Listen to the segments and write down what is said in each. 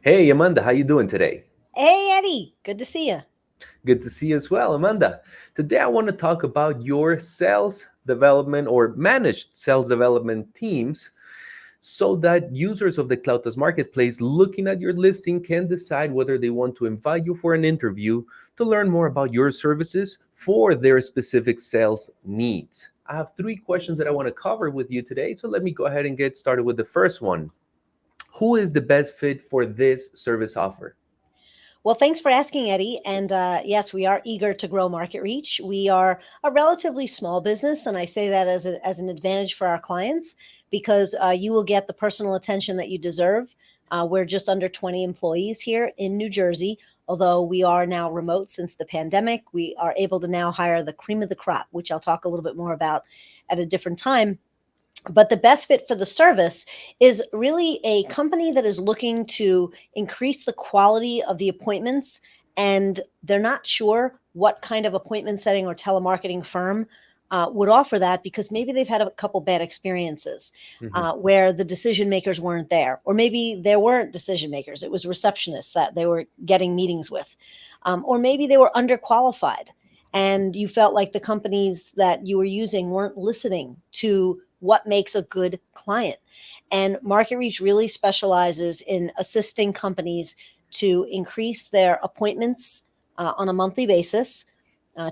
Hey, Amanda, how you doing today? Hey, Eddie. Good to see you. Good to see you as well, Amanda. Today I want to talk about your sales development or managed sales development teams so that users of the CloudTest Marketplace looking at your listing can decide whether they want to invite you for an interview to learn more about your services for their specific sales needs. I have three questions that I want to cover with you today, so let me go ahead and get started with the first one. Who is the best fit for this service offer? Well, thanks for asking, Eddie. And yes, we are eager to grow market reach. We are a relatively small business, and I say that as an advantage for our clients because you will get the personal attention that you deserve. We're just under 20 employees here in New Jersey. Although we are now remote since the pandemic, we are able to now hire the cream of the crop, which I'll talk a little bit more about at a different time. But the best fit for the service is really a company that is looking to increase the quality of the appointments, and they're not sure what kind of appointment setting or telemarketing firm would offer that because maybe they've had a couple bad experiences Mhm. where the decision makers weren't there, or maybe there weren't decision makers, it was receptionists that they were getting meetings with, or maybe they were underqualified and you felt like the companies that you were using weren't listening to what makes a good client. And Market Reach really specializes in assisting companies to increase their appointments on a monthly basis,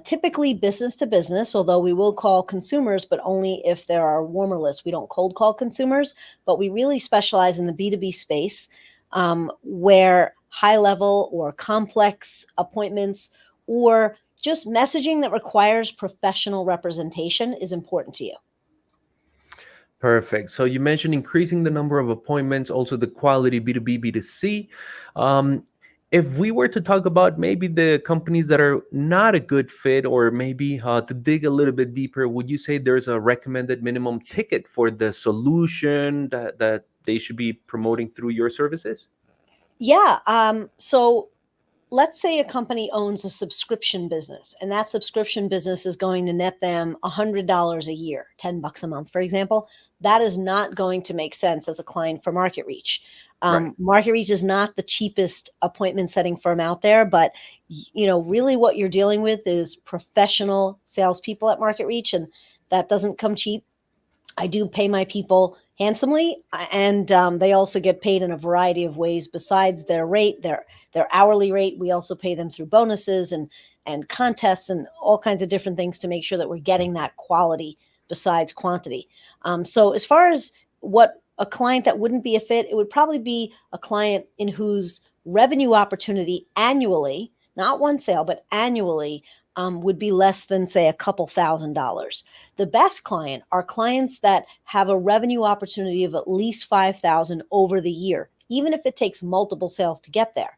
typically business to business, although we will call consumers, but only if there are warmer lists. We don't cold call consumers, but we really specialize in the B2B space where high level or complex appointments or just messaging that requires professional representation is important to you. Perfect. So you mentioned increasing the number of appointments, also the quality B2B, B2C. Um, if we were to talk about maybe the companies that are not a good fit, or maybe to dig a little bit deeper, would you say there's a recommended minimum ticket for the solution that they should be promoting through your services? Yeah. So let's say a company owns a subscription business and that subscription business is going to net them $100 a year, $10 a month, for example. That is not going to make sense as a client for Market Reach. Right. Market Reach is not the cheapest appointment setting firm out there, but really what you're dealing with is professional salespeople at Market Reach, and that doesn't come cheap. I do pay my people handsomely, and they also get paid in a variety of ways besides their rate, their hourly rate. We also pay them through bonuses and contests and all kinds of different things to make sure that we're getting that quality besides quantity. So as far as what a client that wouldn't be a fit, it would probably be a client in whose revenue opportunity annually, not one sale, but annually, would be less than, say, a couple $1,000s. The best client are clients that have a revenue opportunity of at least 5,000 over the year, even if it takes multiple sales to get there.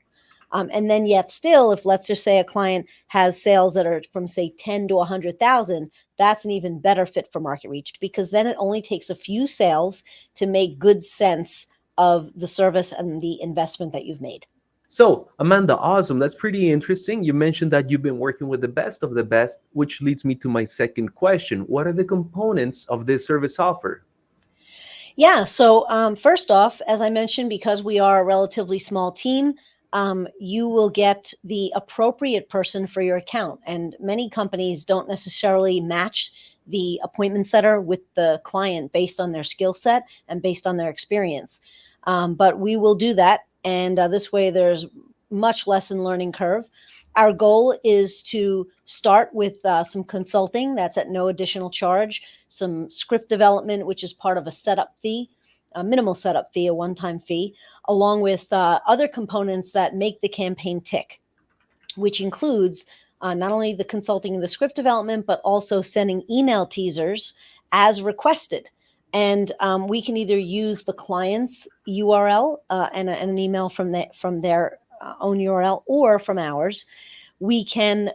And then yet still, if let's just say a client has sales that are from say 10 to 100,000, that's an even better fit for Market Reach because then it only takes a few sales to make good sense of the service and the investment that you've made. So, Amanda, awesome. That's pretty interesting. You mentioned that you've been working with the best of the best, which leads me to my second question. What are the components of this service offer? Yeah. So, first off, as I mentioned, because we are a relatively small team, you will get the appropriate person for your account. And many companies don't necessarily match the appointment setter with the client based on their skill set and based on their experience. But we will do that. And this way, there's much less in learning curve. Our goal is to start with some consulting that's at no additional charge, some script development, which is part of a setup fee, a minimal setup fee, a one time fee, along with other components that make the campaign tick, which includes not only the consulting and the script development, but also sending email teasers as requested. And we can either use the client's URL and an email from their own URL or from ours. We can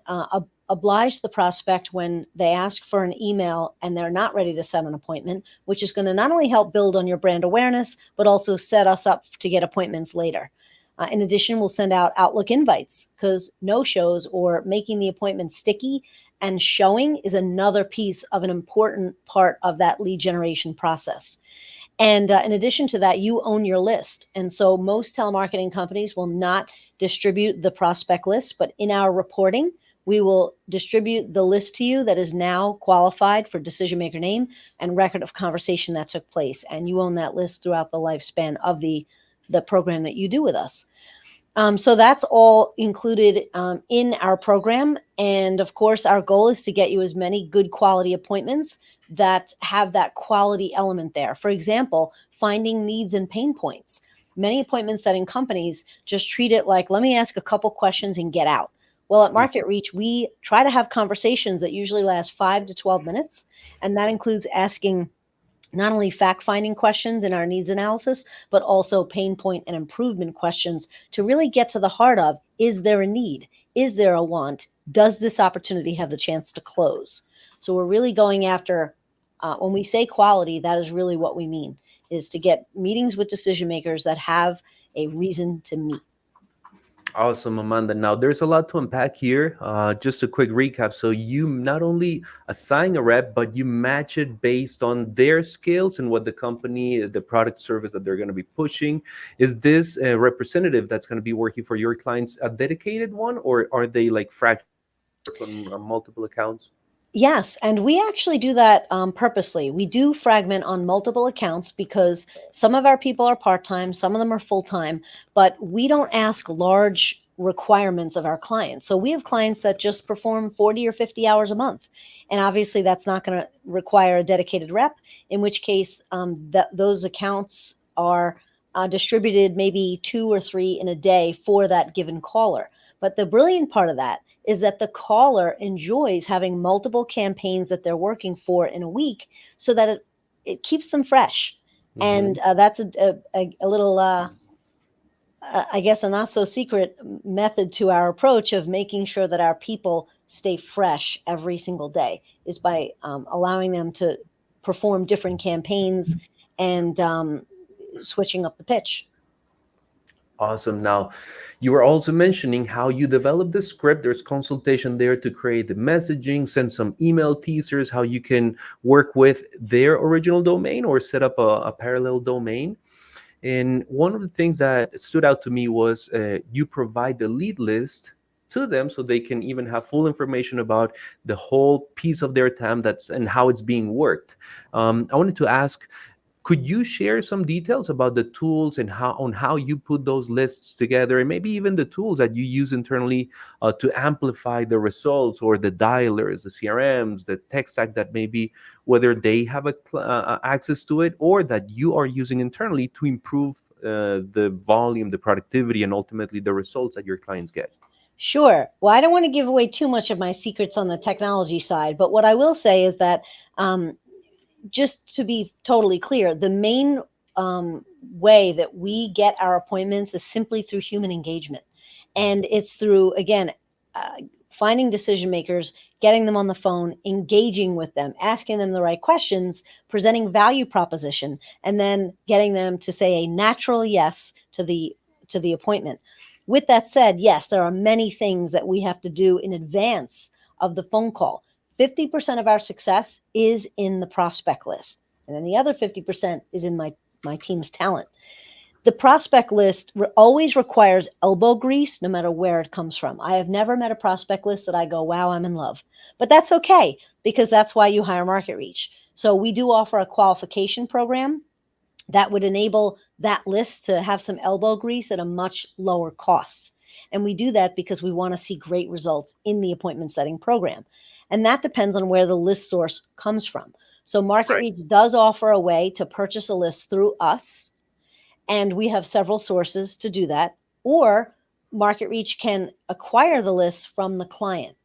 oblige the prospect when they ask for an email and they're not ready to set an appointment, which is going to not only help build on your brand awareness, but also set us up to get appointments later. In addition, we'll send out Outlook invites because no-shows or making the appointment sticky and showing is another piece of an important part of that lead generation process. And in addition to that, you own your list. And so most telemarketing companies will not distribute the prospect list, but in our reporting, we will distribute the list to you that is now qualified for decision maker name and record of conversation that took place. And you own that list throughout the lifespan of the program that you do with us. So that's all included in our program. And of course, our goal is to get you as many good quality appointments that have that quality element there. For example, finding needs and pain points. Many appointment setting companies just treat it like, let me ask a couple questions and get out. Well, at MarketReach, we try to have conversations that usually last 5 to 12 minutes. And that includes asking not only fact-finding questions in our needs analysis, but also pain point and improvement questions to really get to the heart of, is there a need? Is there a want? Does this opportunity have the chance to close? So we're really going after, when we say quality, that is really what we mean, is to get meetings with decision makers that have a reason to meet. Awesome, Amanda. Now, there's a lot to unpack here. Just a quick recap. So, you not only assign a rep, but you match it based on their skills and what the company, the product service that they're going to be pushing. Is this a representative that's going to be working for your clients a dedicated one, or are they like fractional? They work on multiple accounts? Yes, and we actually do that purposely. We do fragment on multiple accounts because some of our people are part-time, some of them are full-time, but we don't ask large requirements of our clients. So we have clients that just perform 40 or 50 hours a month. And obviously that's not going to require a dedicated rep, in which case those accounts are distributed maybe 2 or 3 in a day for that given caller. But the brilliant part of that is that the caller enjoys having multiple campaigns that they're working for in a week so that it keeps them fresh. And that's a little, I guess, a not so secret method to our approach of making sure that our people stay fresh every single day is by allowing them to perform different campaigns and switching up the pitch. Awesome. Now, you were also mentioning how you develop the script. There's consultation there to create the messaging, send some email teasers, how you can work with their original domain or set up a parallel domain. And one of the things that stood out to me was you provide the lead list to them so they can even have full information about the whole piece of their TAM that's and how it's being worked. I wanted to ask, could you share some details about the tools and how you put those lists together, and maybe even the tools that you use internally to amplify the results, or the dialers, the CRMs, the tech stack that maybe whether they have access to it or that you are using internally to improve the volume, the productivity, and ultimately the results that your clients get? Sure. Well, I don't want to give away too much of my secrets on the technology side, but what I will say is that just to be totally clear, the main way that we get our appointments is simply through human engagement. And it's through, again, finding decision makers, getting them on the phone, engaging with them, asking them the right questions, presenting value proposition, and then getting them to say a natural yes to the appointment. With that said, yes, there are many things that we have to do in advance of the phone call. 50% of our success is in the prospect list. And then the other 50% is in my team's talent. The prospect list always requires elbow grease, no matter where it comes from. I have never met a prospect list that I go, wow, I'm in love. But that's okay, because that's why you hire MarketReach. So we do offer a qualification program that would enable that list to have some elbow grease at a much lower cost. And we do that because we want to see great results in the appointment setting program. And that depends on where the list source comes from. So MarketReach does offer a way to purchase a list through us, and we have several sources to do that. Or MarketReach can acquire the list from the client.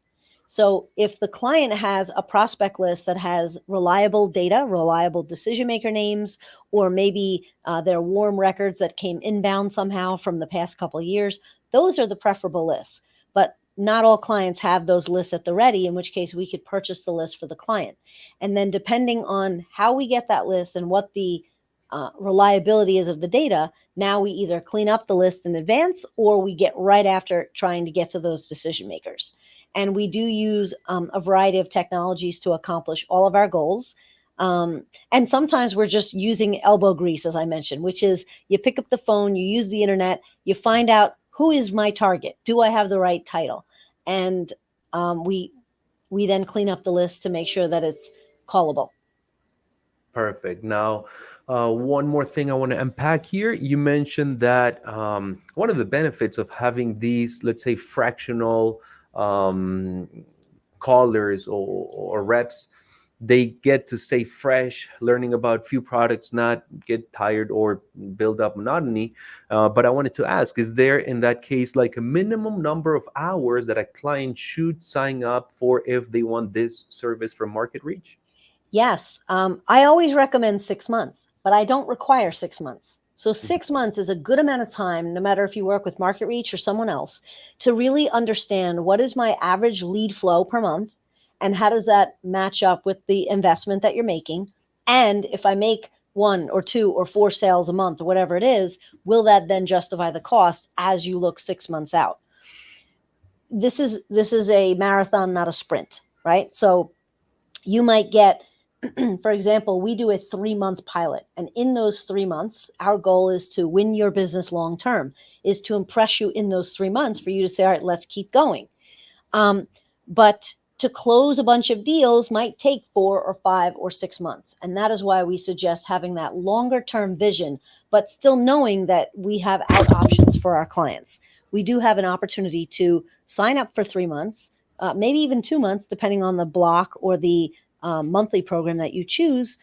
So if the client has a prospect list that has reliable data, reliable decision maker names, or maybe they're warm records that came inbound somehow from the past couple of years, those are the preferable lists. But not all clients have those lists at the ready, in which case we could purchase the list for the client. And then depending on how we get that list and what the reliability is of the data, now we either clean up the list in advance or we get right after trying to get to those decision makers. And we do use a variety of technologies to accomplish all of our goals. And sometimes we're just using elbow grease, as I mentioned, which is you pick up the phone, you use the internet, you find out who is my target. Do I have the right title? And we then clean up the list to make sure that it's callable. Perfect. Now, one more thing I want to unpack here. You mentioned that one of the benefits of having these, let's say, fractional um, callers or reps, they get to stay fresh, learning about few products, not get tired or build up monotony. But I wanted to ask, is there in that case like a minimum number of hours that a client should sign up for if they want this service from MarketReach? Yes, I always recommend 6 months, but I don't require 6 months. So Mhm. 6 months is a good amount of time, no matter if you work with MarketReach or someone else, to really understand what is my average lead flow per month and how does that match up with the investment that you're making. And if I make one or two or four sales a month or whatever it is, will that then justify the cost as you look 6 months out? This is a marathon, not a sprint, right? So you might get, for example, we do a 3 month pilot. And in those 3 months, our goal is to win your business long term, is to impress you in those 3 months for you to say, all right, let's keep going. But to close a bunch of deals might take 4 or 5 or 6 months. And that is why we suggest having that longer term vision, but still knowing that we have out options for our clients. We do have an opportunity to sign up for 3 months, maybe even 2 months, depending on the block or the monthly program that you choose.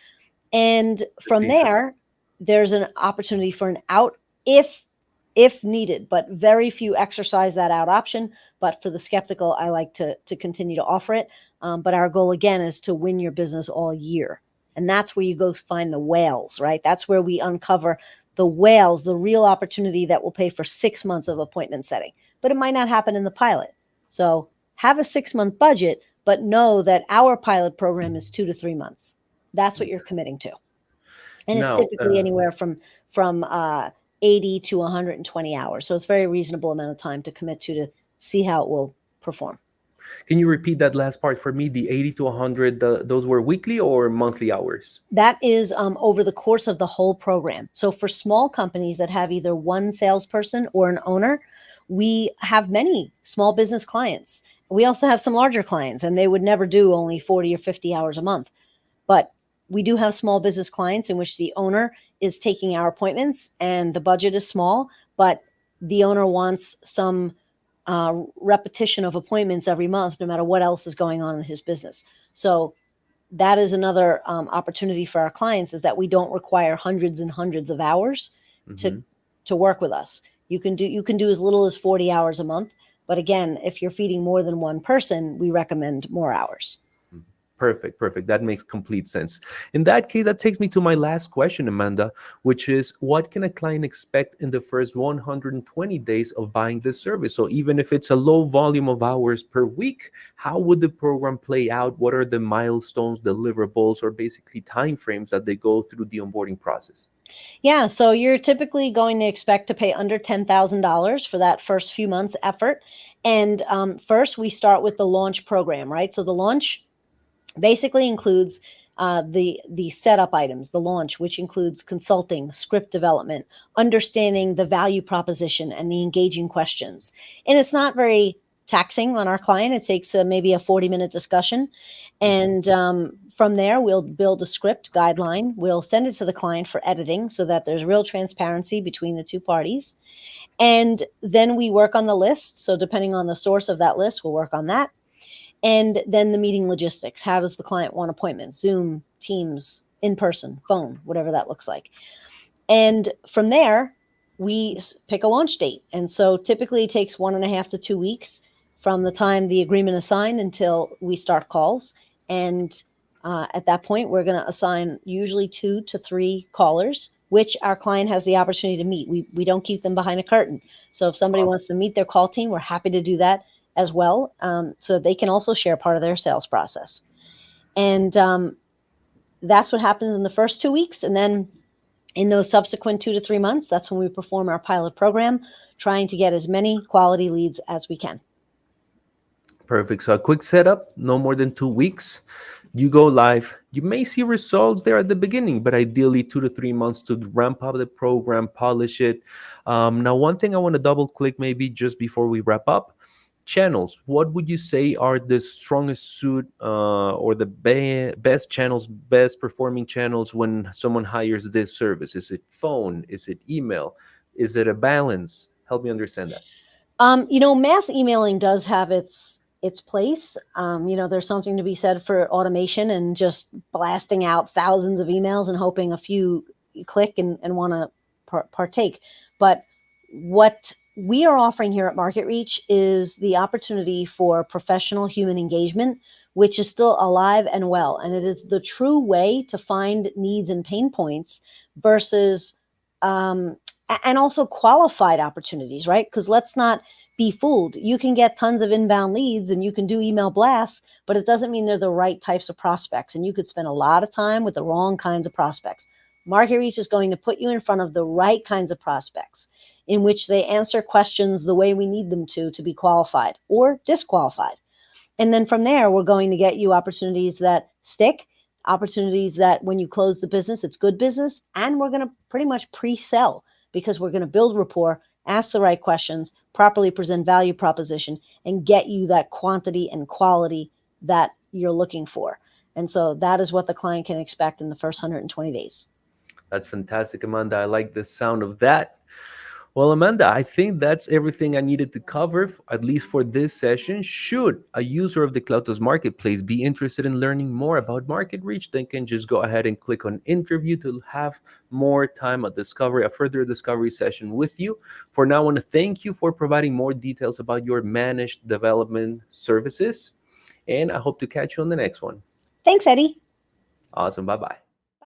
And The from season. there, there's an opportunity for an out if needed, but very few exercise that out option. But for the skeptical, I like to continue to offer it. But our goal again is to win your business all year. And that's where you go find the whales, right? That's where we uncover the whales, the real opportunity that will pay for 6 months of appointment setting. But it might not happen in the pilot. So have a 6 month budget, but know that our pilot program is 2 to 3 months. That's what you're committing to. And it's Now, typically anywhere from 80 to 120 hours. So it's a very reasonable amount of time to commit to see how it will perform. can you repeat that last part for me? The 80 to 100, those were weekly or monthly hours? That is over the course of the whole program. So for small companies that have either one salesperson or an owner, we have many small business clients. We also have some larger clients, and they would never do only 40 or 50 hours a month. But we do have small business clients in which the owner is taking our appointments and the budget is small, but the owner wants some repetition of appointments every month, no matter what else is going on in his business. So that is another opportunity for our clients, is that we don't require hundreds and hundreds of hours to Mhm. to work with us. You can do as little as 40 hours a month, but again, if you're feeding more than one person, we recommend more hours. Perfect, perfect. That makes complete sense. In that case, that takes me to my last question, Amanda, which is what can a client expect in the first 120 days of buying this service? So even if it's a low volume of hours per week, how would the program play out? What are the milestones, deliverables, or basically timeframes that they go through the onboarding process? Yeah, so you're typically going to expect to pay under $10,000 for that first few months effort. And first, we start with the launch program, right? So the launch basically includes the setup items, the launch, which includes consulting, script development, understanding the value proposition, and the engaging questions. And it's not very taxing on our client. It takes maybe a 40-minute discussion. And from there, we'll build a script guideline. We'll send it to the client for editing so that there's real transparency between the two parties. And then we work on the list. So depending on the source of that list, we'll work on that. And then the meeting logistics. How does the client want appointments? Zoom, Teams, in person, phone, whatever that looks like. And from there, we pick a launch date. And so typically it takes 1.5 to 2 weeks from the time the agreement is signed until we start calls. And at that point, we're going to assign usually 2 to 3 callers, which our client has the opportunity to meet. We don't keep them behind a curtain. So if somebody Awesome. wants to meet their call team, we're happy to do that as well, so they can also share part of their sales process. And that's what happens in the first 2 weeks. And then in those subsequent 2 to 3 months, that's when we perform our pilot program, trying to get as many quality leads as we can. Perfect. So a quick setup, no more than 2 weeks. You go live. You may see results there at the beginning, but ideally 2 to 3 months to ramp up the program, polish it. Now, one thing I want to double click maybe just before we wrap up, channels. What would you say are the strongest suit or the best channels, best performing channels when someone hires this service? Is it phone? Is it email? Is it a balance? Help me understand that. Mass emailing does have its place. There's something to be said for automation and just blasting out thousands of emails and hoping a few click and want to partake. But what we are offering here at MarketReach is the opportunity for professional human engagement, which is still alive and well. And it is the true way to find needs and pain points versus um, and also qualified opportunities, right? Because let's not be fooled. You can get tons of inbound leads and you can do email blasts, but it doesn't mean they're the right types of prospects. And you could spend a lot of time with the wrong kinds of prospects. MarketReach is going to put you in front of the right kinds of prospects in which they answer questions the way we need them to be qualified or disqualified. And then from there, we're going to get you opportunities that stick, opportunities that when you close the business, it's good business. And we're going to pretty much pre-sell because we're going to build rapport, ask the right questions, properly present value proposition, and get you that quantity and quality that you're looking for. And so that is what the client can expect in the first 120 days. That's fantastic, Amanda. I like the sound of that. Well, Amanda, I think that's everything I needed to cover, at least for this session. Should a user of the Cloutos Marketplace be interested in learning more about Market Reach, they can just go ahead and click on interview to have more time, a further discovery session with you. For now, I want to thank you for providing more details about your managed development services, and I hope to catch you on the next one. Thanks, Eddie. Awesome. Bye bye.